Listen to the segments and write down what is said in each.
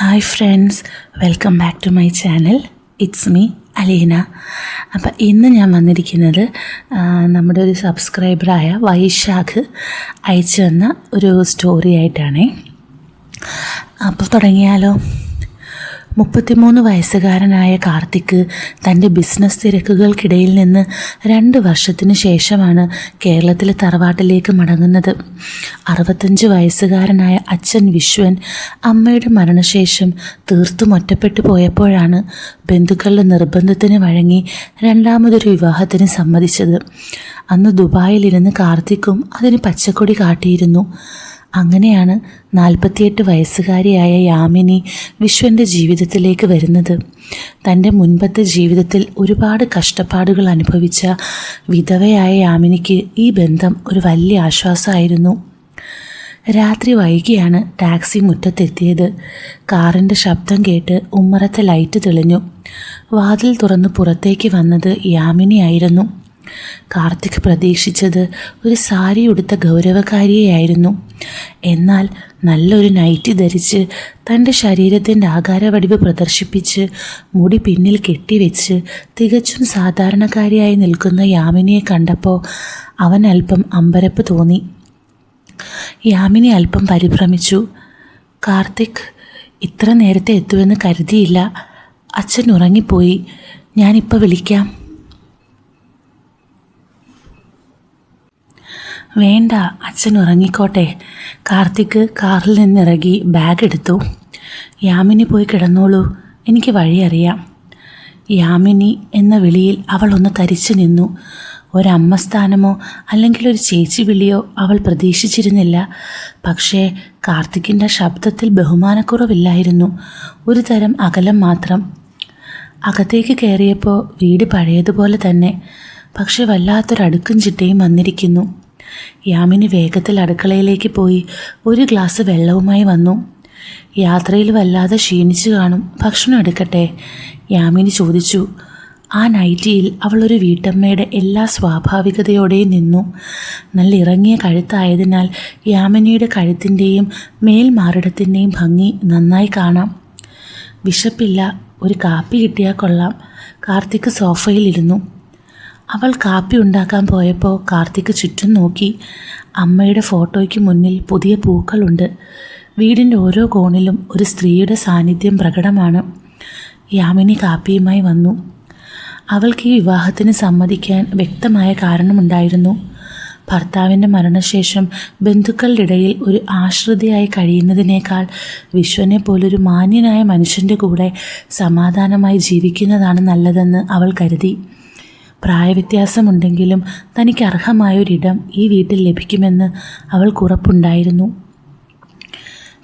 Hi friends, welcome back to my channel. It's me Aleena. അപ്പം ഇന്ന് ഞാൻ വന്നിരിക്കുന്നത് നമ്മുടെ ഒരു സബ്സ്ക്രൈബറായ വൈശാഖ് അയച്ചു തന്ന ഒരു സ്റ്റോറി ആയിട്ടാണേ. അപ്പോൾ തുടങ്ങിയാലോ. 33 വയസ്സുകാരനായ കാർത്തിക് തൻ്റെ ബിസിനസ് തിരക്കുകൾക്കിടയിൽ നിന്ന് 2 വർഷത്തിന് ശേഷമാണ് കേരളത്തിലെ തറവാട്ടിലേക്ക് മടങ്ങുന്നത്. 65 വയസ്സുകാരനായ അച്ഛൻ വിശ്വൻ അമ്മയുടെ മരണശേഷം തീർത്തും ഒറ്റപ്പെട്ടു പോയപ്പോഴാണ് ബന്ധുക്കളുടെ നിർബന്ധത്തിന് വഴങ്ങി രണ്ടാമതൊരു വിവാഹത്തിന് സമ്മതിച്ചത്. അന്ന് ദുബായിലിരുന്ന് കാർത്തിക്കും അതിന് പച്ചക്കൊടി കാട്ടിയിരുന്നു. അങ്ങനെയാണ് 48 വയസ്സുകാരിയായ യാമിനി വിശ്വൻ്റെ ജീവിതത്തിലേക്ക് വരുന്നത്. തൻ്റെ മുൻപത്തെ ജീവിതത്തിൽ ഒരുപാട് കഷ്ടപ്പാടുകൾ അനുഭവിച്ച വിധവയായ യാമിനിക്ക് ഈ ബന്ധം ഒരു വലിയ ആശ്വാസമായിരുന്നു. രാത്രി വൈകിയാണ് ടാക്സി മുറ്റത്തെത്തിയത്. കാറിൻ്റെ ശബ്ദം കേട്ട് ഉമ്മറത്തെ ലൈറ്റ് തെളിഞ്ഞു. വാതിൽ തുറന്ന് പുറത്തേക്ക് വന്നത് യാമിനിയായിരുന്നു. കാർത്തിക് പ്രതീക്ഷിച്ചത് ഒരു സാരി ഉടുത്ത ഗൗരവകാരിയായിരുന്നു. എന്നാൽ നല്ലൊരു നൈറ്റി ധരിച്ച് തൻ്റെ ശരീരത്തിൻ്റെ ആകാരവടിവ് പ്രദർശിപ്പിച്ച് മുടി പിന്നിൽ കെട്ടിവെച്ച് തികച്ചും സാധാരണക്കാരിയായി നിൽക്കുന്ന യാമിനിയെ കണ്ടപ്പോൾ അവൻ അല്പം അമ്പരപ്പ് തോന്നി. യാമിനി അല്പം പരിഭ്രമിച്ചു. കാർത്തിക്, ഇത്ര നേരത്തെ എത്തുമെന്ന് കരുതിയില്ല. അച്ഛൻ ഉറങ്ങിപ്പോയി. ഞാനിപ്പോൾ വിളിക്കാം. വേണ്ട, അച്ഛൻ ഉറങ്ങിക്കോട്ടെ. കാർത്തിക് കാറിൽ നിന്നിറങ്ങി ബാഗ് എടുത്തു. യാമിനി പോയി കിടന്നോളൂ, എനിക്ക് വഴിയറിയാം. യാമിനി എന്ന വിളിയിൽ അവൾ ഒന്ന് തരിച്ചു നിന്നു. ഒരമ്മ സ്ഥാനമോ അല്ലെങ്കിൽ ഒരു ചേച്ചി വിളിയോ അവൾ പ്രതീക്ഷിച്ചിരുന്നില്ല. പക്ഷേ കാർത്തിക്കിൻ്റെ ശബ്ദത്തിൽ ബഹുമാനക്കുറവില്ലായിരുന്നു, ഒരു തരം അകലം മാത്രം. അകത്തേക്ക് കയറിയപ്പോൾ വീട് പഴയതുപോലെ തന്നെ, പക്ഷെ വല്ലാത്തൊരടുക്കും ചിട്ടയും വന്നിരിക്കുന്നു. യാമിനി വേഗത്തിൽ അടുക്കളയിലേക്ക് പോയി ഒരു ഗ്ലാസ് വെള്ളവുമായി വന്നു. യാത്രയിൽ വല്ലാതെ ക്ഷീണിച്ചു കാണും, ഭക്ഷണം എടുക്കട്ടെ? യാമിനി ചോദിച്ചു. ആ നൈറ്റിയിൽ അവൾ ഒരു വീട്ടമ്മയുടെ എല്ലാ സ്വാഭാവികതയോടെയും നിന്നു. നല്ല ഇറങ്ങിയ കഴുത്തായതിനാൽ യാമിനിയുടെ കഴുത്തിൻ്റെയും മേൽമാറിടത്തിൻ്റെയും ഭംഗി നന്നായി കാണാം. വിശപ്പില്ല, ഒരു കാപ്പി കിട്ടിയാൽ കൊള്ളാം. കാർത്തിക് സോഫയിലിരുന്നു. അവൾ കാപ്പി ഉണ്ടാക്കാൻ പോയപ്പോൾ കാർത്തിക് ചുറ്റും നോക്കി. അമ്മയുടെ ഫോട്ടോയ്ക്ക് മുന്നിൽ പുതിയ പൂക്കളുണ്ട്. വീടിൻ്റെ ഓരോ കോണിലും ഒരു സ്ത്രീയുടെ സാന്നിധ്യം പ്രകടമാണ്. യാമിനി കാപ്പിയുമായി വന്നു. അവൾക്ക് ഈ വിവാഹത്തിന് സമ്മതിക്കാൻ വ്യക്തമായ കാരണമുണ്ടായിരുന്നു. ഭർത്താവിൻ്റെ മരണശേഷം ബന്ധുക്കളുടെ ഇടയിൽ ഒരു ആശ്രിതയായി കഴിയുന്നതിനേക്കാൾ വിശ്വനെ പോലൊരു മാന്യനായ മനുഷ്യൻ്റെ കൂടെ സമാധാനമായി ജീവിക്കുന്നതാണ് നല്ലതെന്ന് അവൾ കരുതി. പ്രായവ്യത്യാസമുണ്ടെങ്കിലും തനിക്ക് അർഹമായൊരിടം ഈ വീട്ടിൽ ലഭിക്കുമെന്ന് അവൾക്ക് ഉറപ്പുണ്ടായിരുന്നു.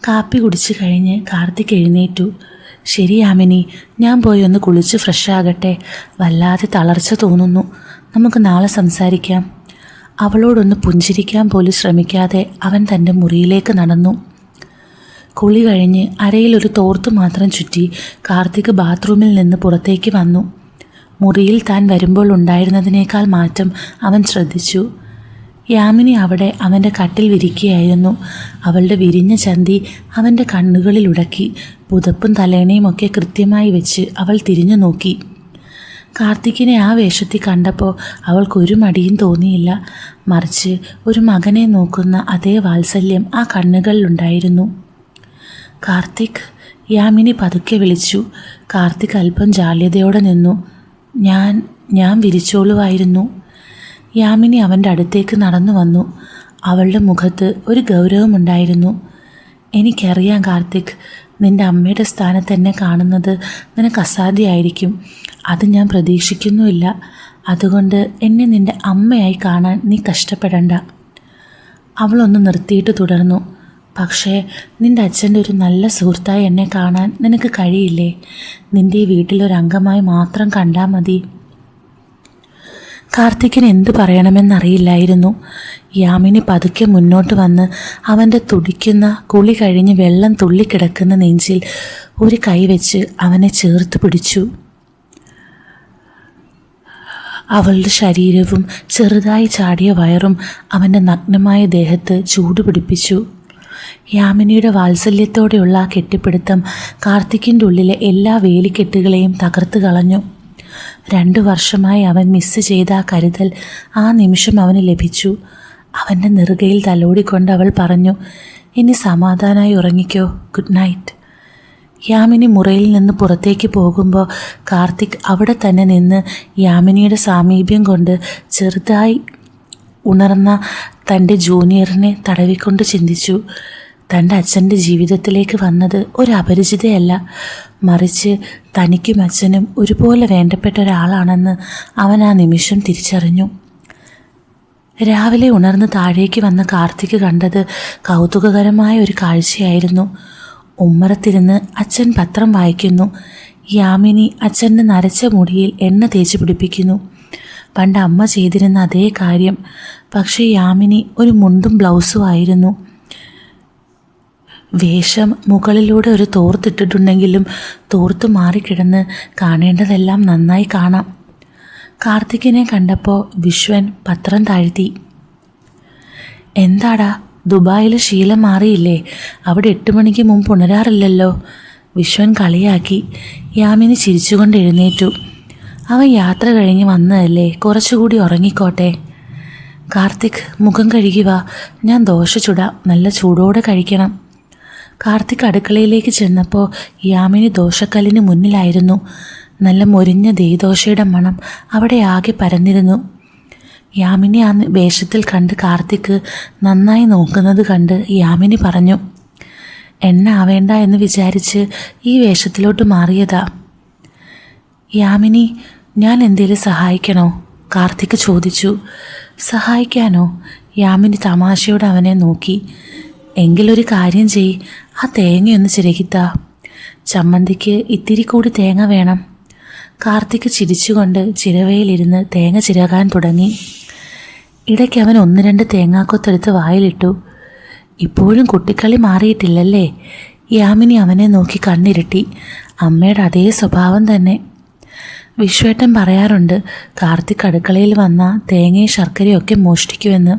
കാപ്പി കുടിച്ചു കഴിഞ്ഞ് കാർത്തിക് എഴുന്നേറ്റു. ശരി യാമിനി, ഞാൻ പോയി ഒന്ന് കുളിച്ച് ഫ്രഷാകട്ടെ. വല്ലാതെ തളർച്ച തോന്നുന്നു. നമുക്ക് നാളെ സംസാരിക്കാം. അവളോടൊന്ന് പുഞ്ചിരിക്കാൻ പോലും ശ്രമിക്കാതെ അവൻ തൻ്റെ മുറിയിലേക്ക് നടന്നു. കുളി കഴിഞ്ഞ് അരയിൽ ഒരു തോർത്ത് മാത്രം ചുറ്റി കാർത്തിക് ബാത്റൂമിൽ നിന്ന് പുറത്തേക്ക് വന്നു. മുറിയിൽ താൻ വരുമ്പോൾ ഉണ്ടായിരുന്നതിനേക്കാൾ മാറ്റം അവൻ ശ്രദ്ധിച്ചു. യാമിനി അവിടെ അവൻ്റെ കട്ടിൽ വിരിക്കുകയായിരുന്നു. അവളുടെ വിരിഞ്ഞ ചന്തി അവൻ്റെ കണ്ണുകളിൽ ഉടക്കി. പുതപ്പും തലേണയും ഒക്കെ കൃത്യമായി വെച്ച് അവൾ തിരിഞ്ഞു നോക്കി. കാർത്തിക്കിനെ ആ വേഷത്തിൽ കണ്ടപ്പോൾ അവൾക്കൊരു മടിയും തോന്നിയില്ല. മറിച്ച് ഒരു മകനെ നോക്കുന്ന അതേ വാത്സല്യം ആ കണ്ണുകളിലുണ്ടായിരുന്നു. കാർത്തിക്, യാമിനി പതുക്കെ വിളിച്ചു. കാർത്തിക് അല്പം ജാള്യതയോടെ നിന്നു. ഞാൻ വിരിച്ചോളുവായിരുന്നു. യാമിനി അവൻ്റെ അടുത്തേക്ക് നടന്നു വന്നു. അവളുടെ മുഖത്ത് ഒരു ഗൗരവമുണ്ടായിരുന്നു. എനിക്കറിയാം കാർത്തിക്, നിൻ്റെ അമ്മയുടെ സ്ഥാനത്ത് എന്നെ കാണുന്നത് നിനക്ക് അസാധ്യമായിരിക്കും. അത് ഞാൻ പ്രതീക്ഷിക്കുന്നുമില്ല. അതുകൊണ്ട് എന്നെ നിൻ്റെ അമ്മയായി കാണാൻ നീ കഷ്ടപ്പെടണ്ട. അവളൊന്ന് നിർത്തിയിട്ട് തുടർന്നു. പക്ഷേ നിൻ്റെ അച്ഛൻ്റെ ഒരു നല്ല സുഹൃത്തായി എന്നെ കാണാൻ നിനക്ക് കഴിയില്ലേ? നിൻ്റെ ഈ വീട്ടിലൊരംഗമായി മാത്രം കണ്ടാൽ മതി. കാർത്തിക്കിന് എന്ത് പറയണമെന്നറിയില്ലായിരുന്നു. യാമിനി പതുക്കെ മുന്നോട്ട് വന്ന് അവൻ്റെ തുടിക്കുന്ന കുളി കഴിഞ്ഞ് വെള്ളം തുള്ളിക്കിടക്കുന്ന നെഞ്ചിൽ ഒരു കൈ വെച്ച് അവനെ ചേർത്ത് പിടിച്ചു. അവളുടെ ശരീരവും ചെറുതായി ചാടിയ വയറും അവൻ്റെ നഗ്നമായ ദേഹത്ത് ചൂടുപിടിപ്പിച്ചു. യാമിനിയുടെ വാത്സല്യത്തോടെയുള്ള ആ കെട്ടിപ്പിടുത്തം കാർത്തിക്കിൻ്റെ ഉള്ളിലെ എല്ലാ വേലിക്കെട്ടുകളെയും തകർത്ത് കളഞ്ഞു. 2 വർഷമായി അവൻ മിസ് ചെയ്ത ആ കരുതൽ ആ നിമിഷം അവന് ലഭിച്ചു. അവൻ്റെ നെറുകയിൽ തലോടിക്കൊണ്ട് അവൾ പറഞ്ഞു, ഇനി സമാധാനമായി ഉറങ്ങിക്കോ, ഗുഡ് നൈറ്റ്. യാമിനി മുറിയിൽ നിന്ന് പുറത്തേക്ക് പോകുമ്പോൾ കാർത്തിക് അവിടെ തന്നെ നിന്ന് യാമിനിയുടെ സാമീപ്യം കൊണ്ട് ചെറുതായി ഉണർന്ന തൻ്റെ ജൂനിയറിനെ തടവിക്കൊണ്ട് ചിന്തിച്ചു. തൻ്റെ അച്ഛൻ്റെ ജീവിതത്തിലേക്ക് വന്നത് ഒരു അപരിചിതയല്ല, മറിച്ച് തനിക്കും അച്ഛനും ഒരുപോലെ വേണ്ടപ്പെട്ട ഒരാളാണെന്ന് അവൻ ആ നിമിഷം തിരിച്ചറിഞ്ഞു. രാവിലെ ഉണർന്ന് താഴേക്ക് വന്ന കാർത്തിക് കണ്ടത് കൗതുകകരമായ ഒരു കാഴ്ചയായിരുന്നു. ഉമ്മറത്തിരുന്ന് അച്ഛൻ പത്രം വായിക്കുന്നു. യാമിനി അച്ഛൻ്റെ നരച്ച മുടിയിൽ എണ്ണ തേച്ച് പിടിപ്പിക്കുന്നു. പണ്ട് അമ്മ ചെയ്തിരുന്ന അതേ കാര്യം. പക്ഷേ യാമിനി ഒരു മുണ്ടും ബ്ലൗസും ആയിരുന്നു. വേഷം മുകളിലൂടെ ഒരു തോർത്തിട്ടിട്ടുണ്ടെങ്കിലും തോർത്ത് മാറിക്കിടന്ന് കാണേണ്ടതെല്ലാം നന്നായി കാണാം. കാർത്തികിനെ കണ്ടപ്പോൾ വിശ്വൻ പത്രം താഴ്ത്തി. എന്താടാ, ദുബായിൽ ശീലം മാറിയില്ലേ? അവിടെ 8 മണിക്ക് മുമ്പ് ഉണരാറില്ലല്ലോ. വിശ്വൻ കളിയാക്കി. യാമിനി ചിരിച്ചുകൊണ്ട് എഴുന്നേറ്റു. അവൻ യാത്ര കഴിഞ്ഞ് വന്നതല്ലേ, കുറച്ചുകൂടി ഉറങ്ങിക്കോട്ടെ. കാർത്തിക്, മുഖം കഴുകി വാ, ഞാൻ ദോശ ചുടാം, നല്ല ചൂടോടെ കഴിക്കണം. കാർത്തിക് അടുക്കളയിലേക്ക് ചെന്നപ്പോൾ യാമിനി ദോശക്കല്ലിന് മുന്നിലായിരുന്നു. നല്ല മൊരിഞ്ഞ ദോശയുടെ മണം അവിടെ ആകെ പരന്നിരുന്നു. യാമിനി ആ വേഷത്തിൽ കണ്ട് കാർത്തിക് നന്നായി നോക്കുന്നത് കണ്ട് യാമിനി പറഞ്ഞു, എണ്ണ ആവേണ്ട എന്ന് വിചാരിച്ച് ഈ വേഷത്തിലോട്ട് മാറിയതാ. യാമിനി, ഞാൻ എന്തേലും സഹായിക്കണോ? കാർത്തിക് ചോദിച്ചു. സഹായിക്കാനോ? യാമിനി തമാശയോടെ അവനെ നോക്കി. എങ്കിലൊരു കാര്യം ചെയ്, ആ തേങ്ങയൊന്ന് ചിരകിത്താ. ചമ്മന്തിക്ക് ഇത്തിരി കൂടി തേങ്ങ വേണം. കാർത്തിക് ചിരിച്ചുകൊണ്ട് ചിരവയിലിരുന്ന് തേങ്ങ ചിരകാൻ തുടങ്ങി. ഇടയ്ക്ക് അവൻ 1-2 തേങ്ങാക്കൊത്തെടുത്ത് വായിലിട്ടു. ഇപ്പോഴും കുട്ടിക്കളി മാറിയിട്ടില്ലല്ലേ? യാമിനി അവനെ നോക്കി കണ്ണിരുട്ടി. അമ്മയുടെ അതേ സ്വഭാവം തന്നെ. വിശ്വേട്ടൻ പറയാറുണ്ട് കാർത്തിക് അടുക്കളയിൽ വന്ന തേങ്ങയും ശർക്കരയൊക്കെ മോഷ്ടിക്കുമെന്ന്.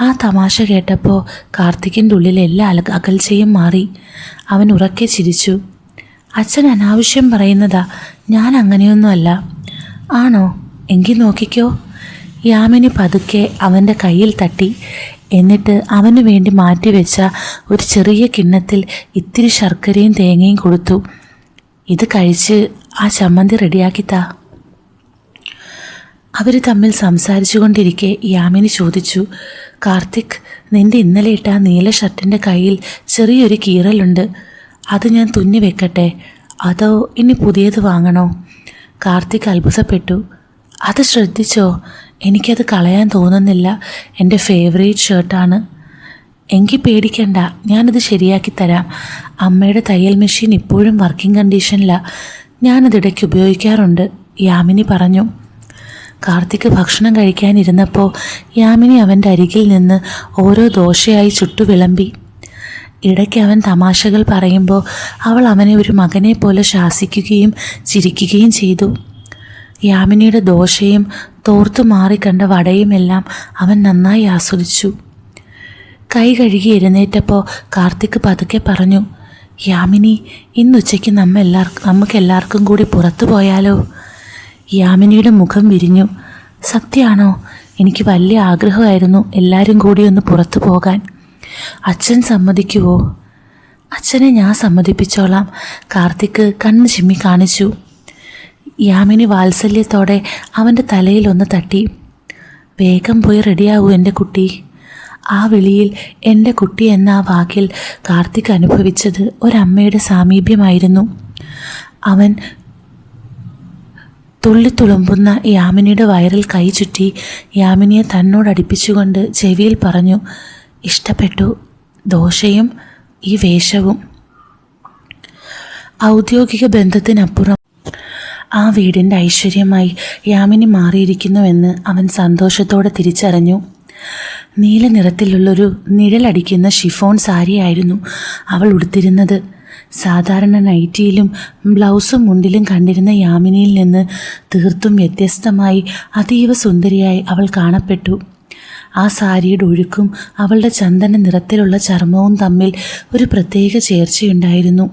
ആ തമാശ കേട്ടപ്പോൾ കാർത്തിക്കിൻ്റെ ഉള്ളിൽ എല്ലാ അകൽച്ചയും മാറി. അവൻ ഉറക്കെ ചിരിച്ചു. അച്ഛൻ അനാവശ്യം പറയുന്നതാ, ഞാൻ അങ്ങനെയൊന്നുമല്ല. ആണോ? എങ്കിൽ നോക്കിക്കോ. യാമിനി പതുക്കെ അവൻ്റെ കയ്യിൽ തട്ടി. എന്നിട്ട് അവന് വേണ്ടി മാറ്റിവെച്ച ഒരു ചെറിയ കിണ്ണത്തിൽ ഇത്തിരി ശർക്കരയും തേങ്ങയും കൊടുത്തു. ഇത് കഴിച്ച് ആ ചമ്മന്തി റെഡിയാക്കിത്താ. അവർ തമ്മിൽ സംസാരിച്ചു കൊണ്ടിരിക്കെ യാമിനി ചോദിച്ചു, കാർത്തിക്, നിൻ്റെ ഇന്നലെ ഇട്ട ആ നീല ഷർട്ടിൻ്റെ കയ്യിൽ ചെറിയൊരു കീറലുണ്ട്. അത് ഞാൻ തുന്നി വെക്കട്ടെ, അതോ ഇനി പുതിയത് വാങ്ങണോ? കാർത്തിക് അത്ഭുതപ്പെട്ടു. അത് ശ്രദ്ധിച്ചോ? എനിക്കത് കളയാൻ തോന്നുന്നില്ല. എൻ്റെ ഫേവറേറ്റ് ഷർട്ടാണ്. എങ്കിൽ പേടിക്കണ്ട, ഞാനത് ശരിയാക്കി തരാം. അമ്മയുടെ തയ്യൽ മെഷീൻ ഇപ്പോഴും വർക്കിംഗ് കണ്ടീഷനിലാണ്. ഞാനതിടയ്ക്ക് ഉപയോഗിക്കാറുണ്ട്, യാമിനി പറഞ്ഞു. കാർത്തിക് ഭക്ഷണം കഴിക്കാനിരുന്നപ്പോൾ യാമിനി അവൻ്റെ അരികിൽ നിന്ന് ഓരോ ദോശയായി ചുട്ടു വിളമ്പി. ഇടയ്ക്ക് അവൻ തമാശകൾ പറയുമ്പോൾ അവൾ അവനെ ഒരു മകനെ പോലെ ശാസിക്കുകയും ചിരിക്കുകയും ചെയ്തു. യാമിനിയുടെ ദോശയും തോർത്തു മാറിക്കണ്ട വടയുമെല്ലാം അവൻ നന്നായി ആസ്വദിച്ചു. കൈ കഴുകി എഴുന്നേറ്റപ്പോൾ കാർത്തിക് പതുക്കെ പറഞ്ഞു, യാമിനി, ഇന്നുച്ചയ്ക്ക് നമുക്കെല്ലാവർക്കും കൂടി പുറത്തു പോയാലോ? യാമിനിയുടെ മുഖം വിരിഞ്ഞു. സത്യമാണോ? എനിക്ക് വലിയ ആഗ്രഹമായിരുന്നു എല്ലാവരും കൂടി ഒന്ന് പുറത്തു പോകാൻ. അച്ഛൻ സമ്മതിക്കുവോ? അച്ഛനെ ഞാൻ സമ്മതിപ്പിച്ചോളാം. കാർത്തിക് കണ്ണ് ചിമ്മി കാണിച്ചു. യാമിനി വാത്സല്യത്തോടെ അവൻ്റെ തലയിൽ ഒന്ന് തട്ടി. വേഗം പോയി റെഡിയാവൂ എൻ്റെ കുട്ടി. ആ വിളിയിൽ എൻ്റെ കുട്ടി എന്ന ആ വാക്കിൽ കാർത്തിക് അനുഭവിച്ചത് ഒരമ്മയുടെ സാമീപ്യമായിരുന്നു. അവൻ തുള്ളിത്തുളുമ്പുന്ന യാമിനിയുടെ വയറിൽ കൈ ചുറ്റി യാമിനിയെ തന്നോടടുപ്പിച്ചുകൊണ്ട് ചെവിയിൽ പറഞ്ഞു, ഇഷ്ടപ്പെട്ടു, ദോശയും ഈ വേഷവും. ഔദ്യോഗിക ബന്ധത്തിനപ്പുറം ആ വീടിൻ്റെ ഐശ്വര്യമായി യാമിനി മാറിയിരിക്കുന്നുവെന്ന് അവൻ സന്തോഷത്തോടെ തിരിച്ചറിഞ്ഞു. നീല നിറത്തിലുള്ളൊരു നിഴലടിക്കുന്ന ഷിഫോൺ സാരിയായിരുന്നു അവൾ ഉടുത്തിരുന്നത്. സാധാരണ നൈറ്റിയിലും ബ്ലൗസും മുണ്ടിലും കണ്ടിരുന്ന യാമിനിയിൽ നിന്ന് തീർത്തും വ്യത്യസ്തമായി അതീവ സുന്ദരിയായി അവൾ കാണപ്പെട്ടു. ആ സാരിയുടെ ഒഴുക്കും അവളുടെ ചന്ദന നിറത്തിലുള്ള ചർമ്മവും തമ്മിൽ ഒരു പ്രത്യേക ചേർച്ചയുണ്ടായിരുന്നു.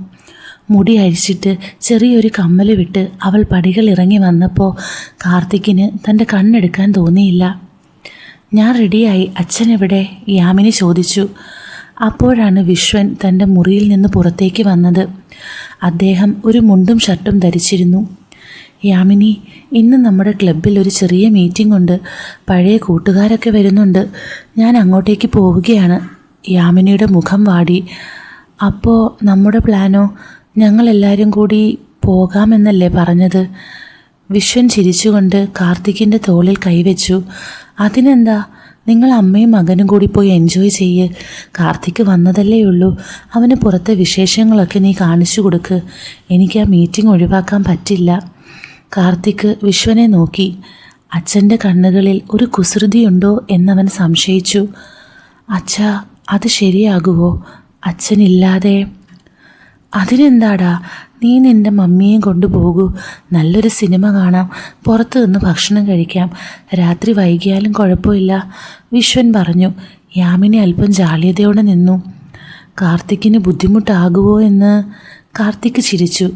മുടി അഴിച്ചിട്ട് ചെറിയൊരു കമ്മൽ വിട്ട് അവൾ പടികൾ ഇറങ്ങി വന്നപ്പോൾ കാർത്തിക്കിന് തൻ്റെ കണ്ണെടുക്കാൻ തോന്നിയില്ല. ഞാൻ റെഡിയായി, അച്ഛനെവിടെ? യാമിനി ചോദിച്ചു. അപ്പോഴാണ് വിശ്വൻ തൻ്റെ മുറിയിൽ നിന്ന് പുറത്തേക്ക് വന്നത്. അദ്ദേഹം ഒരു മുണ്ടും ഷർട്ടും ധരിച്ചിരുന്നു. യാമിനി, ഇന്ന് നമ്മുടെ ക്ലബ്ബിൽ ഒരു ചെറിയ മീറ്റിംഗ് ഉണ്ട്. പഴയ കൂട്ടുകാരൊക്കെ വരുന്നുണ്ട്. ഞാൻ അങ്ങോട്ടേക്ക് പോവുകയാണ്. യാമിനിയുടെ മുഖം വാടി. അപ്പോൾ നമ്മുടെ പ്ലാനോ? ഞങ്ങളെല്ലാവരും കൂടി പോകാമെന്നല്ലേ പറഞ്ഞത്? വിശ്വൻ ചിരിച്ചുകൊണ്ട് കാർത്തിക്കിൻ്റെ തോളിൽ കൈവച്ചു. അതിനെന്താ, നിങ്ങൾ അമ്മയും മകനും കൂടി പോയി എൻജോയ് ചെയ്യ്. കാർത്തിക് വന്നതല്ലേ ഉള്ളൂ, അവന് പുറത്തെ വിശേഷങ്ങളൊക്കെ നീ കാണിച്ചു കൊടുക്ക്. എനിക്ക് ആ മീറ്റിംഗ് ഒഴിവാക്കാൻ പറ്റില്ല. കാർത്തിക് വിശ്വനെ നോക്കി. അച്ഛൻ്റെ കണ്ണുകളിൽ ഒരു കുസൃതിയുണ്ടോ എന്നവൻ സംശയിച്ചു. അച്ഛാ, അത് ശരിയാകുമോ? അച്ഛനില്ലാതെ? അതിനെന്താടാ, നീ നിൻ്റെ മമ്മിയെയും കൊണ്ടുപോകൂ. നല്ലൊരു സിനിമ കാണാം, പുറത്തു നിന്ന് ഭക്ഷണം കഴിക്കാം. രാത്രി വൈകിയാലും കുഴപ്പമില്ല, വിശ്വൻ പറഞ്ഞു. യാമിനി അല്പം ജാള്യതയോടെ നിന്നു. കാർത്തിക്കിന് ബുദ്ധിമുട്ടാകുമോ എന്ന് കാർത്തിക് ചിരിച്ചു.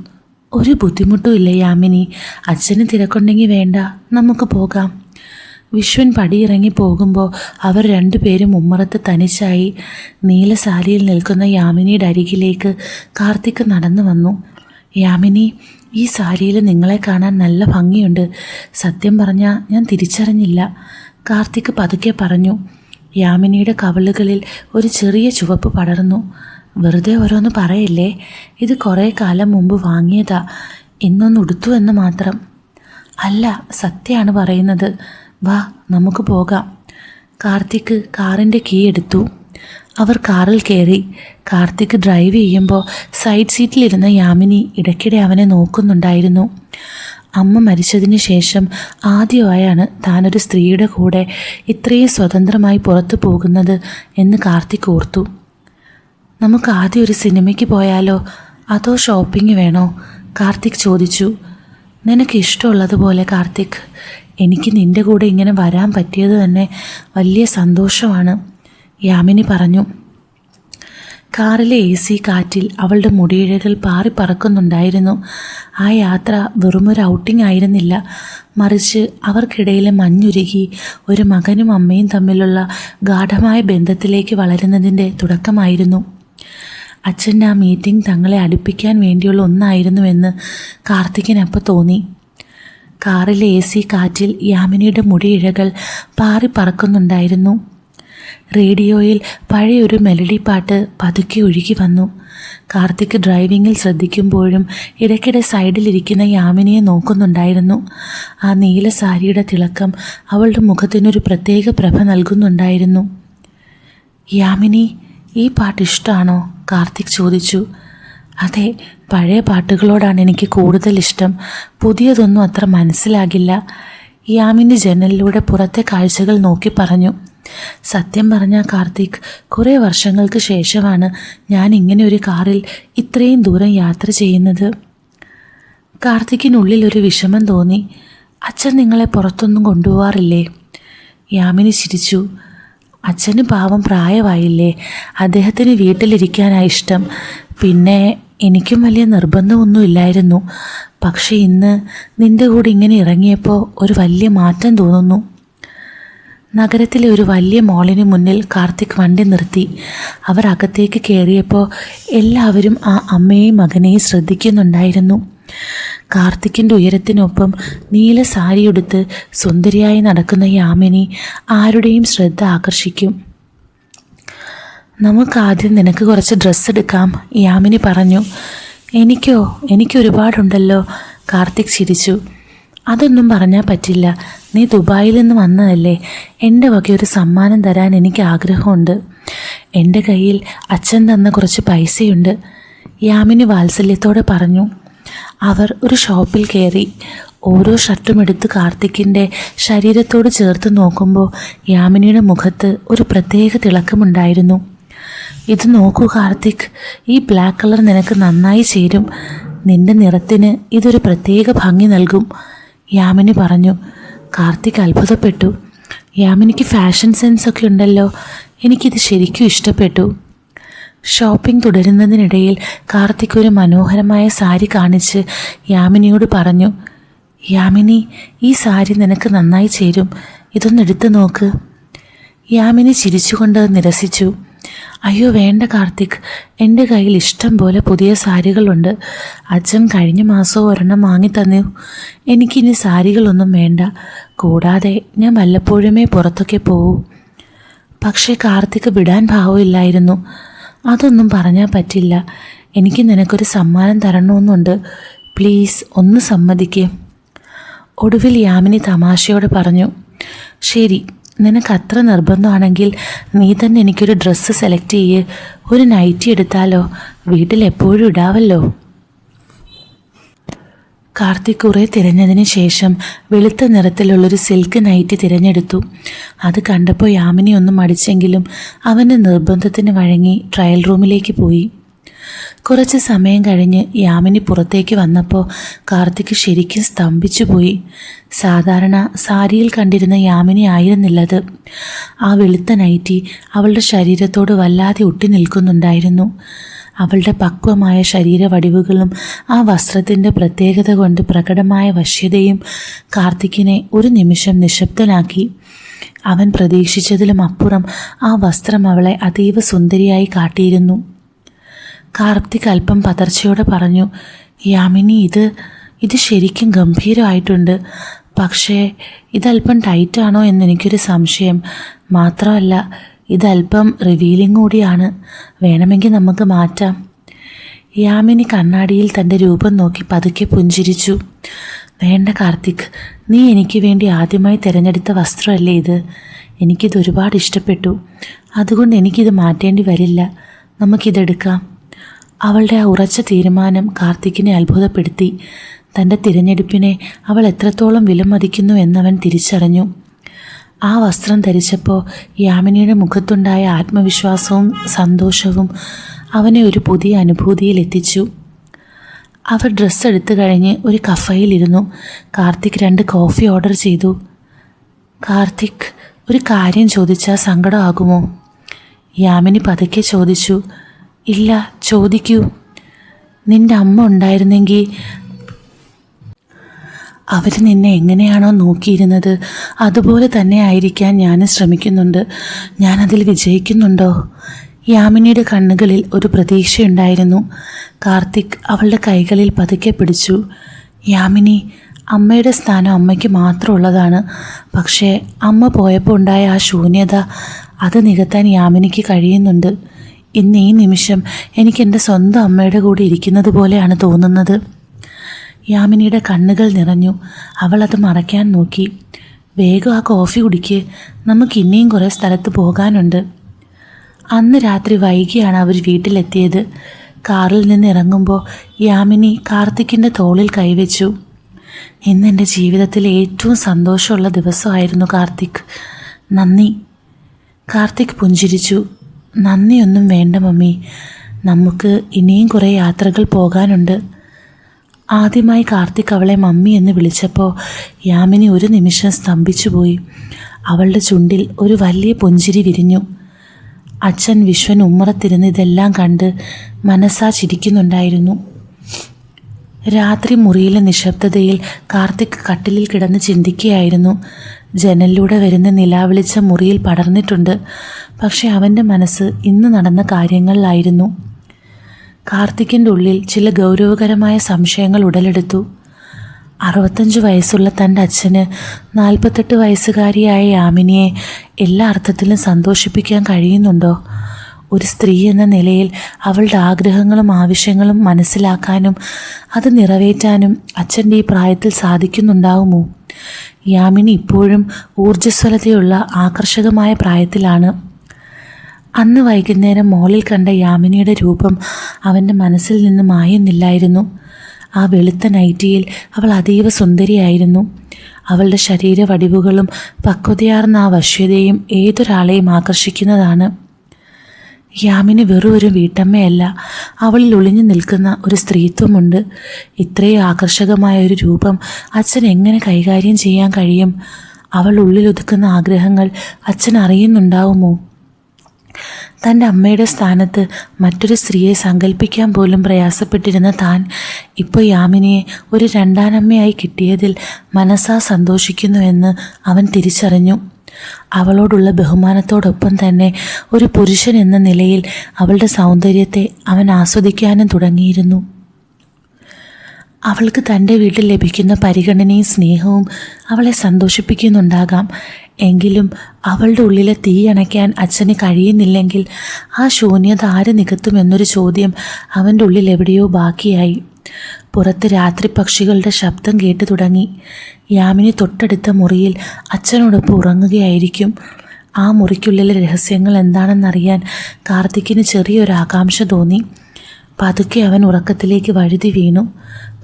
ഒരു ബുദ്ധിമുട്ടും ഇല്ല യാമിനി. അച്ഛന് തിരക്കുണ്ടെങ്കിൽ വേണ്ട, നമുക്ക് പോകാം. വിശ്വൻ പടിയിറങ്ങി പോകുമ്പോൾ അവർ രണ്ടുപേരും ഉമ്മറത്ത് തനിച്ചായി. നീല സാരിയിൽ നിൽക്കുന്ന യാമിനിയുടെ അരികിലേക്ക് കാർത്തിക് നടന്നു വന്നു. യാമിനി, ഈ സാരിയിൽ നിങ്ങളെ കാണാൻ നല്ല ഭംഗിയുണ്ട്. സത്യം പറഞ്ഞാൽ ഞാൻ തിരിച്ചറിഞ്ഞില്ല, കാർത്തിക് പതുക്കെ പറഞ്ഞു. യാമിനിയുടെ കവിളുകളിൽ ഒരു ചെറിയ ചുവപ്പ് പടർന്നു. വെറുതെ ഓരോന്ന് പറയില്ലേ, ഇത് കുറേ കാലം മുമ്പ് വാങ്ങിയതാ, ഇന്നൊന്ന് ഉടുത്തു എന്ന് മാത്രം. അല്ല, സത്യമാണ് പറയുന്നത്. വാ, നമുക്ക് പോകാം. കാർത്തിക് കാറിൻ്റെ കീ എടുത്തു. അവർ കാറിൽ കയറി. കാർത്തിക് ഡ്രൈവ് ചെയ്യുമ്പോൾ സൈഡ് സീറ്റിലിരുന്ന യാമിനി ഇടയ്ക്കിടെ അവനെ നോക്കുന്നുണ്ടായിരുന്നു. അമ്മ മരിച്ചതിന് ശേഷം ആദ്യമായാണ് താനൊരു സ്ത്രീയുടെ കൂടെ ഇത്രയും സ്വതന്ത്രമായി പുറത്തു പോകുന്നത് എന്ന് കാർത്തിക് ഓർത്തു. നമുക്ക് ആദ്യം ഒരു സിനിമയ്ക്ക് പോയാലോ, അതോ ഷോപ്പിംഗ് വേണോ? കാർത്തിക് ചോദിച്ചു. നിനക്ക് ഇഷ്ടമുള്ളതുപോലെ കാർത്തിക്. എനിക്ക് നിൻ്റെ കൂടെ ഇങ്ങനെ വരാൻ പറ്റിയത് തന്നെ വലിയ സന്തോഷമാണ്, യാമിനി പറഞ്ഞു. കാറിലെ AC കാറ്റിൽ അവളുടെ മുടിയിഴകൾ പാറിപ്പറക്കുന്നുണ്ടായിരുന്നു. ആ യാത്ര വെറുമൊരു ഔട്ടിംഗ് ആയിരുന്നില്ല, മറിച്ച് അവർക്കിടയിലെ മഞ്ഞുരുകി ഒരു മകനും അമ്മയും തമ്മിലുള്ള ഗാഢമായ ബന്ധത്തിലേക്ക് വളരുന്നതിൻ്റെ തുടക്കമായിരുന്നു. അച്ഛൻ്റെ ആ മീറ്റിംഗ് തങ്ങളെ അടുപ്പിക്കാൻ വേണ്ടിയുള്ള ഒന്നായിരുന്നുവെന്ന് കാർത്തികിനപ്പോൾ തോന്നി. കാറിലെ AC കാറ്റിൽ യാമിനിയുടെ മുടിയിഴകൾ പാറിപ്പറക്കുന്നുണ്ടായിരുന്നു. റേഡിയോയിൽ പഴയൊരു മെലഡി പാട്ട് പതുക്കെ ഒഴുകി വന്നു. കാർത്തിക് ഡ്രൈവിങ്ങിൽ ശ്രദ്ധിക്കുമ്പോഴും ഇടയ്ക്കിടെ സൈഡിലിരിക്കുന്ന യാമിനിയെ നോക്കുന്നുണ്ടായിരുന്നു. ആ നീല സാരിയുടെ തിളക്കം അവളുടെ മുഖത്തിനൊരു പ്രത്യേക പ്രഭ നൽകുന്നുണ്ടായിരുന്നു. യാമിനി, ഈ പാട്ട് ഇഷ്ടമാണോ? കാർത്തിക് ചോദിച്ചു. അതെ, പഴയ പാട്ടുകളോടാണ് എനിക്ക് കൂടുതൽ ഇഷ്ടം. പുതിയതൊന്നും അത്ര മനസ്സിലാകില്ല, യാമിനി ജനലിലൂടെ പുറത്തെ കാഴ്ചകൾ നോക്കി പറഞ്ഞു. സത്യം പറഞ്ഞാൽ കാർത്തിക്, കുറേ വർഷങ്ങൾക്ക് ശേഷമാണ് ഞാൻ ഇങ്ങനെ ഒരു കാറിൽ ഇത്രയും ദൂരം യാത്ര ചെയ്യുന്നത്. കാർത്തിക്കിനുള്ളിൽ ഒരു വിഷമം തോന്നി. അച്ഛൻ നിങ്ങളെ പുറത്തൊന്നും കൊണ്ടുപോകാറില്ലേ? യാമിനി ചിരിച്ചു. അച്ഛന് പാവം പ്രായമായില്ലേ, അദ്ദേഹത്തിന് വീട്ടിലിരിക്കാനാണ് ഇഷ്ടം. പിന്നെ എനിക്കും വലിയ നിർബന്ധമൊന്നുമില്ലായിരുന്നു. പക്ഷേ ഇന്ന് നിൻ്റെ കൂടെ ഇങ്ങനെ ഇറങ്ങിയപ്പോൾ ഒരു വലിയ മാറ്റം തോന്നുന്നു. നഗരത്തിലെ ഒരു വലിയ മോളിന് മുന്നിൽ കാർത്തിക് വണ്ടി നിർത്തി. അവർ അകത്തേക്ക് കയറിയപ്പോൾ എല്ലാവരും ആ അമ്മയെയും മകനെയും ശ്രദ്ധിക്കുന്നുണ്ടായിരുന്നു. കാർത്തിക്കിൻ്റെ ഉയരത്തിനൊപ്പം നീല സാരിയുടുത്ത് സുന്ദരിയായി നടക്കുന്ന യാമിനി ആരുടെയും ശ്രദ്ധ ആകർഷിക്കും. നമുക്കാദ്യം നിനക്ക് കുറച്ച് ഡ്രസ്സ് എടുക്കാം, യാമിനി പറഞ്ഞു. എനിക്ക് ഒരുപാടുണ്ടല്ലോ, കാർത്തിക് ചിരിച്ചു. അതൊന്നും പറഞ്ഞാൽ പറ്റില്ല, നീ ദുബായിൽ നിന്ന് വന്നതല്ലേ. എൻ്റെ വക ഒരു സമ്മാനം തരാൻ എനിക്ക് ആഗ്രഹമുണ്ട്. എൻ്റെ കയ്യിൽ അച്ഛൻ തന്ന കുറച്ച് പൈസയുണ്ട്, യാമിനി വാത്സല്യത്തോടെ പറഞ്ഞു. അവർ ഒരു ഷോപ്പിൽ കയറി. ഓരോ ഷർട്ടും എടുത്ത് കാർത്തിക്കിൻ്റെ ശരീരത്തോട് ചേർത്ത് നോക്കുമ്പോൾ യാമിനിയുടെ മുഖത്ത് ഒരു പ്രത്യേക തിളക്കമുണ്ടായിരുന്നു. ഇത് നോക്കൂ കാർത്തിക്, ഈ ബ്ലാക്ക് കളർ നിനക്ക് നന്നായി ചേരും. നിന്റെ നിറത്തിന് ഇതൊരു പ്രത്യേക ഭംഗി നൽകും, യാമിനി പറഞ്ഞു. കാർത്തിക് അത്ഭുതപ്പെട്ടു. യാമിനിക്ക് ഫാഷൻ സെൻസൊക്കെ ഉണ്ടല്ലോ. എനിക്കിത് ശരിക്കും ഇഷ്ടപ്പെട്ടു. ഷോപ്പിംഗ് തുടരുന്നതിനിടയിൽ കാർത്തിക് ഒരു മനോഹരമായ സാരി കാണിച്ച് യാമിനിയോട് പറഞ്ഞു, യാമിനി, ഈ സാരി നിനക്ക് നന്നായി ചേരും, ഇതൊന്നെടുത്ത് നോക്ക്. യാമിനി ചിരിച്ചുകൊണ്ട് നിരസിച്ചു. അയ്യോ വേണ്ട കാർത്തിക്, എൻ്റെ കയ്യിൽ ഇഷ്ടം പോലെ പുതിയ സാരികളുണ്ട്. അച്ഛൻ കഴിഞ്ഞ മാസവും ഒരെണ്ണം വാങ്ങിത്തന്നു. എനിക്കിനി സാരികളൊന്നും വേണ്ട. കൂടാതെ ഞാൻ വല്ലപ്പോഴുമേ പുറത്തൊക്കെ പോവൂ. പക്ഷേ കാർത്തിക് വിടാൻ ഭാവമില്ലായിരുന്നു. അതൊന്നും പറഞ്ഞാൽ പറ്റില്ല. എനിക്ക് നിനക്കൊരു സമ്മാനം തരണമെന്നുണ്ട്. പ്ലീസ് ഒന്ന് സമ്മതിക്കേ. ഒടുവിൽ യാമിനി തമാശയോടെ പറഞ്ഞു, ശരി, നിനക്ക് അത്ര നിർബന്ധമാണെങ്കിൽ നീ തന്നെ എനിക്കൊരു ഡ്രസ്സ് സെലക്ട് ചെയ്യ്. ഒരു നൈറ്റി എടുത്താലോ, വീട്ടിൽ എപ്പോഴും ഇടാവല്ലോ. കാർത്തിക് കുറേ തിരഞ്ഞതിന് ശേഷം വെളുത്ത നിറത്തിലുള്ളൊരു സിൽക്ക് നൈറ്റി തിരഞ്ഞെടുത്തു. അത് കണ്ടപ്പോൾ യാമിനി ഒന്നും മടിച്ചെങ്കിലും അവൻ്റെ നിർബന്ധത്തിന് വഴങ്ങി ട്രയൽ റൂമിലേക്ക് പോയി. കുറച്ച് സമയം കഴിഞ്ഞ് യാമിനി പുറത്തേക്ക് വന്നപ്പോൾ കാർത്തിക് ശരിക്കും സ്തംഭിച്ചു പോയി. സാധാരണ സാരിയിൽ കണ്ടിരുന്ന യാമിനി ആയിരുന്നില്ലത്. ആ വെളുത്ത നൈറ്റി അവളുടെ ശരീരത്തോട് വല്ലാതെ ഒട്ടി നിൽക്കുന്നുണ്ടായിരുന്നു. അവളുടെ പക്വമായ ശരീരവടിവുകളും ആ വസ്ത്രത്തിൻ്റെ പ്രത്യേകത കൊണ്ട് പ്രകടമായ വശ്യതയും കാർത്തിക്കിനെ ഒരു നിമിഷം നിശബ്ദനാക്കി. അവൻ പ്രതീക്ഷിച്ചതിലും അപ്പുറം ആ വസ്ത്രം അവളെ അതീവ സുന്ദരിയായി കാട്ടിയിരുന്നു. കാർത്തിക് അല്പം പതർച്ചയോടെ പറഞ്ഞു, യാമിനി, ഇത് ശരിക്കും ഗംഭീരമായിട്ടുണ്ട്. പക്ഷേ ഇതല്പം ടൈറ്റാണോ എന്നെനിക്കൊരു സംശയം. മാത്രമല്ല, ഇതല്പം റിവീലിംഗ് കൂടിയാണ്. വേണമെങ്കിൽ നമുക്ക് മാറ്റാം. യാമിനി കണ്ണാടിയിൽ തൻ്റെ രൂപം നോക്കി പതുക്കെ പുഞ്ചിരിച്ചു. വേണ്ട കാർത്തിക്, നീ എനിക്ക് വേണ്ടി ആദ്യമായി തിരഞ്ഞെടുത്ത വസ്ത്രമല്ലേ ഇത്. എനിക്കിത് ഒരുപാട് ഇഷ്ടപ്പെട്ടു. അതുകൊണ്ട് എനിക്കിത് മാറ്റേണ്ടി വരില്ല. നമുക്കിതെടുക്കാം. അവളുടെ ആ ഉറച്ച തീരുമാനം കാർത്തിക്കിനെ അത്ഭുതപ്പെടുത്തി. തൻ്റെ തിരഞ്ഞെടുപ്പിനെ അവൾ എത്രത്തോളം വിലമതിക്കുന്നു എന്നവൻ തിരിച്ചറിഞ്ഞു. ആ വസ്ത്രം ധരിച്ചപ്പോൾ യാമിനിയുടെ മുഖത്തുണ്ടായ ആത്മവിശ്വാസവും സന്തോഷവും അവനെ ഒരു പുതിയ അനുഭൂതിയിൽ എത്തിച്ചു. അവർ ഡ്രസ്സ് എടുത്തു കഴിഞ്ഞ് ഒരു കഫയിലിരുന്നു. കാർത്തിക് 2 കോഫി ഓർഡർ ചെയ്തു. കാർത്തിക്, ഒരു കാര്യം ചോദിച്ചാൽ സങ്കടമാകുമോ? യാമിനി പതുക്കെ ചോദിച്ചു. ഇല്ല, ചോദിക്കൂ. നിൻ്റെ അമ്മ ഉണ്ടായിരുന്നെങ്കിൽ അവർ നിന്നെ എങ്ങനെയാണോ നോക്കിയിരുന്നത് അതുപോലെ തന്നെ ആയിരിക്കാൻ ഞാനും ശ്രമിക്കുന്നുണ്ട്. ഞാനതിൽ വിജയിക്കുന്നുണ്ടോ? യാമിനിയുടെ കണ്ണുകളിൽ ഒരു പ്രതീക്ഷയുണ്ടായിരുന്നു. കാർത്തിക് അവളുടെ കൈകളിൽ പതുക്കെ പിടിച്ചു. യാമിനി, അമ്മയുടെ സ്ഥാനം അമ്മയ്ക്ക് മാത്രമുള്ളതാണ്. പക്ഷേ അമ്മ പോയപ്പോൾ ഉണ്ടായ ആ ശൂന്യത, അത് നികത്താൻ യാമിനിക്ക് കഴിയുന്നുണ്ട്. ഇന്ന് ഈ നിമിഷം എനിക്ക് എൻ്റെ സ്വന്തം അമ്മയുടെ കൂടെ ഇരിക്കുന്നത് പോലെയാണ് തോന്നുന്നത്. യാമിനിയുടെ കണ്ണുകൾ നിറഞ്ഞു. അവൾ അത് മറയ്ക്കാൻ നോക്കി. വേഗം ആ കോഫി കുടിക്ക്, നമുക്ക് ഇനിയും കുറേ സ്ഥലത്ത് പോകാനുണ്ട്. അന്ന് രാത്രി വൈകിയാണ് അവർ വീട്ടിലെത്തിയത്. കാറിൽ നിന്ന് ഇറങ്ങുമ്പോൾ യാമിനി കാർത്തിക്കിൻ്റെ തോളിൽ കൈവച്ചു. ഇന്നെൻ്റെ ജീവിതത്തിലെ ഏറ്റവും സന്തോഷമുള്ള ദിവസമായിരുന്നു കാർത്തിക്. നന്ദി. കാർത്തിക് പുഞ്ചിരിച്ചു. നന്ദിയൊന്നും വേണ്ട മമ്മി, നമുക്ക് ഇനിയും കുറേ യാത്രകൾ പോകാനുണ്ട്. ആദ്യമായി കാർത്തിക് അവളെ മമ്മി എന്ന് വിളിച്ചപ്പോൾ യാമിനി ഒരു നിമിഷം സ്തംഭിച്ചുപോയി. അവളുടെ ചുണ്ടിൽ ഒരു വലിയ പുഞ്ചിരി വിരിഞ്ഞു. അച്ഛൻ വിശ്വൻ ഉമ്മറത്തിരുന്ന് ഇതെല്ലാം കണ്ട് മനസ്സാ ചിരിക്കുന്നുണ്ടായിരുന്നു. രാത്രി മുറിയിലെ നിശബ്ദതയിൽ കാർത്തിക് കട്ടിലിൽ കിടന്ന് ചിന്തിക്കുകയായിരുന്നു. ജനലിലൂടെ വരുന്ന നിലാവെളിച്ചം മുറിയിൽ പടർന്നിട്ടുണ്ട്. പക്ഷെ അവൻ്റെ മനസ്സ് ഇന്ന് നടന്ന കാര്യങ്ങളിലായിരുന്നു. കാർത്തിക്കിൻ്റെ ഉള്ളിൽ ചില ഗൗരവകരമായ സംശയങ്ങൾ ഉടലെടുത്തു. 65 വയസ്സുള്ള തൻ്റെ അച്ഛന് 48 വയസ്സുകാരിയായ യാമിനിയെ എല്ലാ അർത്ഥത്തിലും സന്തോഷിപ്പിക്കാൻ കഴിയുന്നുണ്ടോ? ഒരു സ്ത്രീ എന്ന നിലയിൽ അവളുടെ ആഗ്രഹങ്ങളും ആവശ്യങ്ങളും മനസ്സിലാക്കാനും അത് നിറവേറ്റാനും അച്ഛൻ്റെ ഈ പ്രായത്തിൽ സാധിക്കുന്നുണ്ടാവുമോ? യാമിനി ഇപ്പോഴും ഊർജ്ജസ്വലതയുള്ള ആകർഷകമായ പ്രായത്തിലാണ്. അന്ന് വൈകുന്നേരം മോളിൽ കണ്ട യാമിനിയുടെ രൂപം അവൻ്റെ മനസ്സിൽ നിന്ന് മായുന്നില്ലായിരുന്നു. ആ വെളുത്ത നൈറ്റിയിൽ അവൾ അതീവ സുന്ദരിയായിരുന്നു. അവളുടെ ശരീരവടിവുകളും പക്വതയാർന്ന ആ വശ്യതയും ഏതൊരാളെയും ആകർഷിക്കുന്നതാണ്. യാമിനി വെറും ഒരു വീട്ടമ്മയല്ല, അവളിൽ ഒളിഞ്ഞു നിൽക്കുന്ന ഒരു സ്ത്രീത്വമുണ്ട്. ഇത്രയും ആകർഷകമായ ഒരു രൂപം അച്ഛൻ എങ്ങനെ കൈകാര്യം ചെയ്യാൻ കഴിയും? അവൾ ഉള്ളിലൊതുക്കുന്ന ആഗ്രഹങ്ങൾ അച്ഛൻ അറിയുന്നുണ്ടാവുമോ? തൻ്റെ അമ്മയുടെ സ്ഥാനത്ത് മറ്റൊരു സ്ത്രീയെ സങ്കല്പിക്കാൻ പോലും പ്രയാസപ്പെട്ടിരുന്ന താൻ ഇപ്പോൾ യാമിനിയെ ഒരു രണ്ടാനമ്മയായി കിട്ടിയതിൽ മനസ്സാ സന്തോഷിക്കുന്നുവെന്ന് അവൻ തിരിച്ചറിഞ്ഞു. അവളോടുള്ള ബഹുമാനത്തോടൊപ്പം തന്നെ ഒരു പുരുഷൻ എന്ന നിലയിൽ അവളുടെ സൗന്ദര്യത്തെ അവൻ ആസ്വദിക്കാനും തുടങ്ങിയിരുന്നു. അവൾക്ക് തൻ്റെ വീട്ടിൽ ലഭിക്കുന്ന പരിഗണനയും സ്നേഹവും അവളെ സന്തോഷിപ്പിക്കുന്നുണ്ടാകാം. എങ്കിലും അവളുടെ ഉള്ളിലെ തീ അണയ്ക്കാൻ അച്ഛന് കഴിയുന്നില്ലെങ്കിൽ ആ ശൂന്യത ആര് നികത്തുമെന്നൊരു ചോദ്യം അവൻ്റെ ഉള്ളിൽ എവിടെയോ ബാക്കിയായി. പുറത്ത് രാത്രി പക്ഷികളുടെ ശബ്ദം കേട്ടു തുടങ്ങി. യാമിനി തൊട്ടടുത്ത മുറിയിൽ അച്ഛനോടൊപ്പം ഉറങ്ങുകയായിരിക്കും. ആ മുറിക്കുള്ളിലെ രഹസ്യങ്ങൾ എന്താണെന്നറിയാൻ കാർത്തിക്കിന് ചെറിയൊരു ആകാംക്ഷ തോന്നി. പതുക്കെ അവൻ ഉറക്കത്തിലേക്ക് വഴുതി വീണു.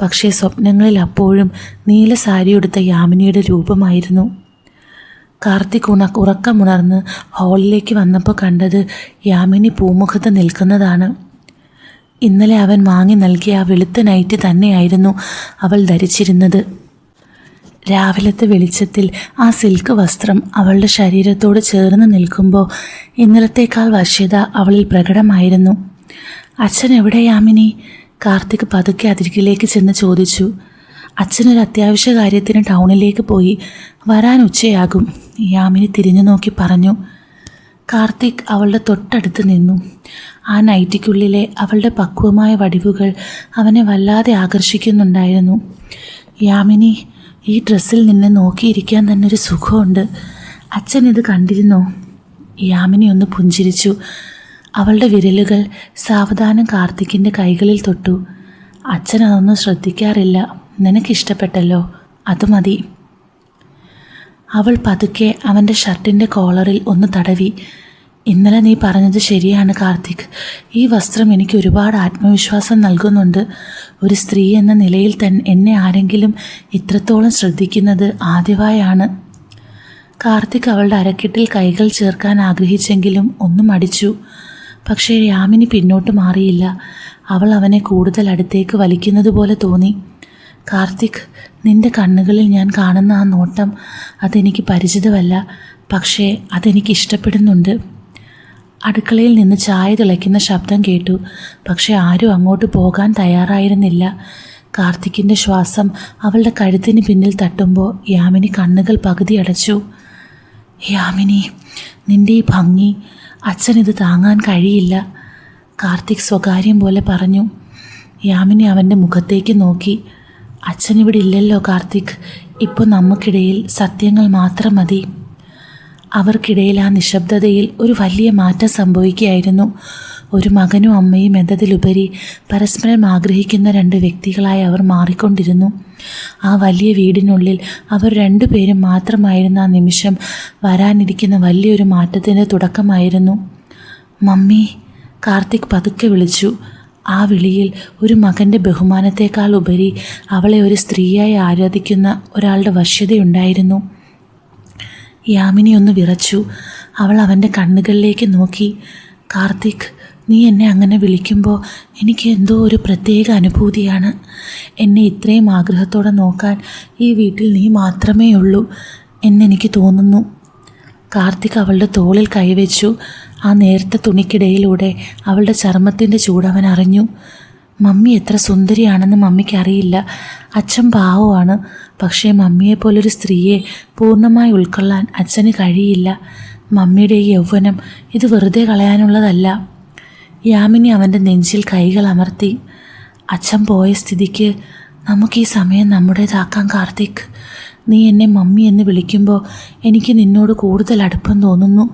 പക്ഷേ സ്വപ്നങ്ങളിൽ അപ്പോഴും നീല സാരിയുടുത്ത യാമിനിയുടെ രൂപമായിരുന്നു. കാർത്തിക് ഉറക്കമുണർന്ന് ഹാളിലേക്ക് വന്നപ്പോൾ കണ്ടത് യാമിനി പൂമുഖത്ത് നിൽക്കുന്നതാണ്. ഇന്നലെ അവൻ വാങ്ങി നൽകിയ ആ വെളുത്ത നൈറ്റി തന്നെയായിരുന്നു അവൾ ധരിച്ചിരുന്നത്. രാവിലത്തെ വെളിച്ചത്തിൽ ആ സിൽക്ക് വസ്ത്രം അവളുടെ ശരീരത്തോട് ചേർന്ന് നിൽക്കുമ്പോൾ ഇന്നലത്തേക്കാൾ വശ്യത അവളിൽ പ്രകടമായിരുന്നു. അച്ഛൻ എവിടെ യാമിനി? കാർത്തിക് പതുക്കെ അതിരികിലേക്ക് ചെന്ന് ചോദിച്ചു. അച്ഛനൊരു അത്യാവശ്യ കാര്യത്തിന് ടൗണിലേക്ക് പോയി, വരാൻ ഉച്ചയാകും, യാമിനി തിരിഞ്ഞു നോക്കി പറഞ്ഞു. കാർത്തിക് അവളുടെ തൊട്ടടുത്ത് നിന്നു. ആ നൈറ്റിക്കുള്ളിലെ അവളുടെ പക്വമായ വടിവുകൾ അവനെ വല്ലാതെ ആകർഷിക്കുന്നുണ്ടായിരുന്നു. യാമിനി, ഈ ഡ്രസ്സിൽ നിന്നെ നോക്കിയിരിക്കാൻ തന്നെ ഒരു സുഖമുണ്ട്. അച്ഛൻ ഇത് കണ്ടിരുന്നോ? യാമിനി ഒന്ന് പുഞ്ചിരിച്ചു. അവളുടെ വിരലുകൾ സാവധാനം കാർത്തിക്കിൻ്റെ കൈകളിൽ തൊട്ടു. അച്ഛൻ അതൊന്നും ശ്രദ്ധിക്കാറില്ല. നിനക്കിഷ്ടപ്പെട്ടല്ലോ, അത് മതി. അവൾ പതുക്കെ അവൻ്റെ ഷർട്ടിൻ്റെ കോളറിൽ ഒന്ന് തടവി. ഇന്നലെ നീ പറഞ്ഞത് ശരിയാണ് കാർത്തിക്. ഈ വസ്ത്രം എനിക്ക് ഒരുപാട് ആത്മവിശ്വാസം നൽകുന്നുണ്ട്. ഒരു സ്ത്രീ എന്ന നിലയിൽ തന്നെ എന്നെ ആരെങ്കിലും ഇത്രത്തോളം ശ്രദ്ധിക്കുന്നത് ആദ്യമായാണ്. കാർത്തിക് അവളുടെ അരക്കെട്ടിൽ കൈകൾ ചേർക്കാൻ ആഗ്രഹിച്ചെങ്കിലും ഒന്നും മടിച്ചു. പക്ഷേ യാമിനി പിന്നോട്ട് മാറിയില്ല. അവൾ അവനെ കൂടുതൽ അടുത്തേക്ക് വലിക്കുന്നത് പോലെ തോന്നി. കാർത്തിക്, നിന്റെ കണ്ണുകളിൽ ഞാൻ കാണുന്ന ആ നോട്ടം അതെനിക്ക് പരിചിതമല്ല, പക്ഷേ അതെനിക്ക് ഇഷ്ടപ്പെടുന്നുണ്ട്. അടുക്കളയിൽ നിന്ന് ചായ തിളയ്ക്കുന്ന ശബ്ദം കേട്ടു. പക്ഷെ ആരും അങ്ങോട്ട് പോകാൻ തയ്യാറായിരുന്നില്ല. കാർത്തിക്കിൻ്റെ ശ്വാസം അവളുടെ കഴുത്തിന് പിന്നിൽ തട്ടുമ്പോൾ യാമിനി കണ്ണുകൾ പകുതി അടച്ചു. യാമിനി, നിന്റെ ഈ ഭംഗി അച്ഛനിത് താങ്ങാൻ കഴിയില്ല, കാർത്തിക് സ്വകാര്യം പോലെ പറഞ്ഞു. യാമിനി അവൻ്റെ മുഖത്തേക്ക് നോക്കി. അച്ഛനിവിടെ ഇല്ലല്ലോ കാർത്തിക്, ഇപ്പോൾ നമുക്കിടയിൽ സത്യങ്ങൾ മാത്രം മതി. അവർക്കിടയിൽ ആ നിശബ്ദതയിൽ ഒരു വലിയ മാറ്റം സംഭവിക്കുകയായിരുന്നു. ഒരു മകനും അമ്മയും എന്നതിലുപരി പരസ്പരം ആഗ്രഹിക്കുന്ന രണ്ട് വ്യക്തികളായി അവർ മാറിക്കൊണ്ടിരുന്നു. ആ വലിയ വീടിനുള്ളിൽ അവർ രണ്ടുപേരും മാത്രമായിരുന്ന ആ നിമിഷം വരാനിരിക്കുന്ന വലിയൊരു മാറ്റത്തിൻ്റെ തുടക്കമായിരുന്നു. മമ്മി, കാർത്തിക് പതുക്കെ വിളിച്ചു. ആ വിളിയിൽ ഒരു മകൻ്റെ ബഹുമാനത്തേക്കാൾ ഉപരി അവളെ ഒരു സ്ത്രീയായി ആരാധിക്കുന്ന ഒരാളുടെ വശ്യതയുണ്ടായിരുന്നു. യാമിനി ഒന്ന് വിറച്ചു. അവൾ അവൻ്റെ കണ്ണുകളിലേക്ക് നോക്കി. കാർത്തിക്, നീ എന്നെ അങ്ങനെ വിളിക്കുമ്പോൾ എനിക്ക് എന്തോ ഒരു പ്രത്യേക അനുഭൂതിയാണ്. എന്നെ ഇത്രയും ആഗ്രഹത്തോടെ നോക്കാൻ ഈ വീട്ടിൽ നീ മാത്രമേ ഉള്ളൂ എന്നെനിക്ക് തോന്നുന്നു. കാർത്തിക് അവളുടെ തോളിൽ കൈവച്ചു. ആ നേർത്ത തുണിക്കിടയിലൂടെ അവളുടെ ചർമ്മത്തിൻ്റെ ചൂടവൻ അറിഞ്ഞു. മമ്മി എത്ര സുന്ദരിയാണെന്ന് മമ്മിക്കറിയില്ല. അച്ഛൻ പാവമാണ്. പക്ഷേ മമ്മിയെപ്പോലൊരു സ്ത്രീയെ പൂർണ്ണമായി ഉൾക്കൊള്ളാൻ അച്ഛന് കഴിയില്ല. മമ്മിയുടെ ഈ യൗവനം ഇത് വെറുതെ കളയാനുള്ളതല്ല. യാമിനി അവൻ്റെ നെഞ്ചിൽ കൈകൾ അമർത്തി. അച്ഛൻ പോയ സ്ഥിതിക്ക് നമുക്ക് ഈ സമയം നമ്മുടേതാക്കാം കാർത്തിക്. നീ എന്നെ മമ്മി എന്ന് വിളിക്കുമ്പോൾ എനിക്ക് നിന്നോട് കൂടുതൽ അടുപ്പം തോന്നുന്നു.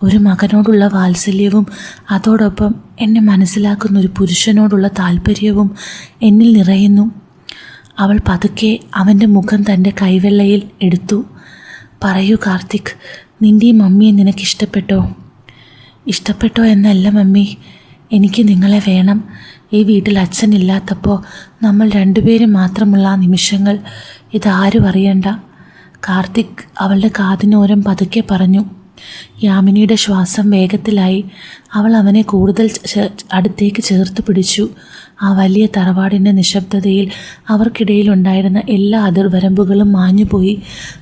ഒരു മകനോടുള്ള വാത്സല്യവും അതോടൊപ്പം എന്നെ മനസ്സിലാക്കുന്ന ഒരു പുരുഷനോടുള്ള താല്പര്യവും എന്നിൽ നിറയുന്നു. അവൾ പതുക്കെ അവൻ്റെ മുഖം തൻ്റെ കൈവെള്ളയിൽ എടുത്തു. പറയൂ കാർത്തിക്, നിൻ്റെ ഈ മമ്മിയെ നിനക്കിഷ്ടപ്പെട്ടോ? ഇഷ്ടപ്പെട്ടോ എന്നല്ല മമ്മി, എനിക്ക് നിങ്ങളെ വേണം. ഈ വീട്ടിൽ അച്ഛനില്ലാത്തപ്പോൾ നമ്മൾ രണ്ടുപേരും മാത്രമുള്ള ആ നിമിഷങ്ങൾ ഇതാരും അറിയണ്ട. കാർത്തിക് അവളുടെ കാതിനോരം പതുക്കെ പറഞ്ഞു. യാമിനിയുടെ ശ്വാസം വേഗത്തിലായി. അവൾ അവനെ കൂടുതൽ അടുത്തേക്ക് ചേർത്ത് പിടിച്ചു. ആ വലിയ തറവാടിൻ്റെ നിശബ്ദതയിൽ അവർക്കിടയിലുണ്ടായിരുന്ന എല്ലാ അതിർവരമ്പുകളും മാഞ്ഞുപോയി.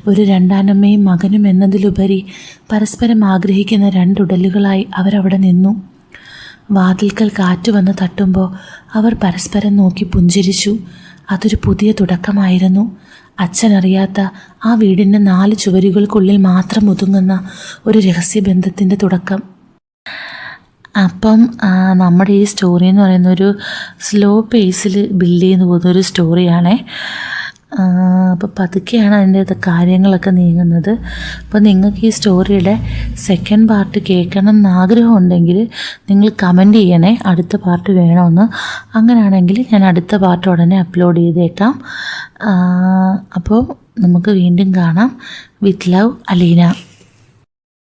ഒരു രണ്ടാനമ്മയും മകനും എന്നതിലുപരി പരസ്പരം ആഗ്രഹിക്കുന്ന രണ്ടുടലുകളായി അവരവിടെ നിന്നു. വാതിൽക്കൽ കാറ്റ് വന്ന് തട്ടുമ്പോൾ അവർ പരസ്പരം നോക്കി പുഞ്ചിരിച്ചു. അതൊരു പുതിയ തുടക്കമായിരുന്നു. അച്ഛനറിയാത്ത ആ വീടിൻ്റെ 4 ചുവരുകൾക്കുള്ളിൽ മാത്രം ഒതുങ്ങുന്ന ഒരു രഹസ്യബന്ധത്തിൻ്റെ തുടക്കം. അപ്പം നമ്മുടെ ഈ സ്റ്റോറി എന്ന് പറയുന്നൊരു സ്ലോ പേസിൽ ബിൽഡ് ചെയ്യുന്ന പോകുന്നൊരു സ്റ്റോറിയാണേ. അപ്പോൾ പതുക്കെയാണ് അതിൻ്റെ കാര്യങ്ങളൊക്കെ നീങ്ങുന്നത്. അപ്പോൾ നിങ്ങൾക്ക് ഈ സ്റ്റോറിയുടെ സെക്കൻഡ് പാർട്ട് കേൾക്കണം എന്ന് ആഗ്രഹമുണ്ടെങ്കിൽ നിങ്ങൾ കമൻറ്റ് ചെയ്യണേ, അടുത്ത പാർട്ട് വേണമെന്ന്. അങ്ങനെയാണെങ്കിൽ ഞാൻ അടുത്ത പാർട്ട് ഉടനെ അപ്ലോഡ് ചെയ്തേക്കാം. അപ്പോൾ നമുക്ക് വീണ്ടും കാണാം. With love, Aleena.